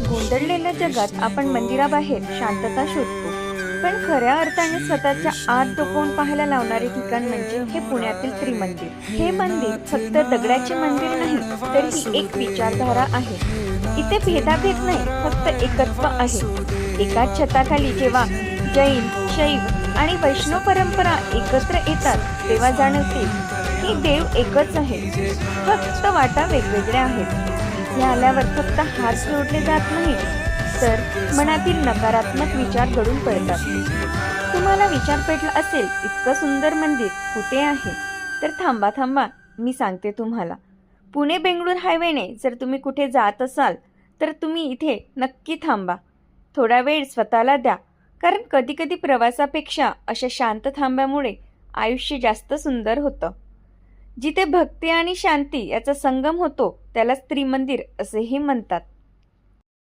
गोंधळलेल्या जगात आपण मंदिराबाहेर शांतता शोधतो, पण खऱ्या अर्थाने स्वतःच्या आत डोकावून पाहायला लावणारे ठिकाण म्हणजे हे पुण्यातील त्रिमंदिर. हे मंदिर फक्त दगडाचे मंदिर नाही, तर ही एक विचारधारा आहे. इथे भेदाभेद नाही, फक्त एकत्व आहे. एकाच छताखाली जेव्हा जैन, शैव आणि वैष्णव परंपरा एकत्र येतात तेव्हा जाणवते की देव एकच आहे, फक्त वाटा वेगवेगळ्या आहेत. इथे आल्यावर फक्त हात जोडले जात नाही, तर मनातील नकारात्मक विचार गळून पडतात. तुम्हाला विचार पेटला असेल इतकं सुंदर मंदिर कुठे आहे, तर थांबा मी सांगते तुम्हाला. पुणे बेंगळूर हायवेने जर तुम्ही कुठे जात असाल तर तुम्ही इथे नक्की थांबा. थोडा वेळ स्वतःला द्या, कारण कधीकधी प्रवासापेक्षा अशा शांत थांब्यामुळे आयुष्य जास्त सुंदर होतं. जिथे भक्ती आणि शांती याचा संगम होतो त्यालाच त्रिमंदिर असेही म्हणतात.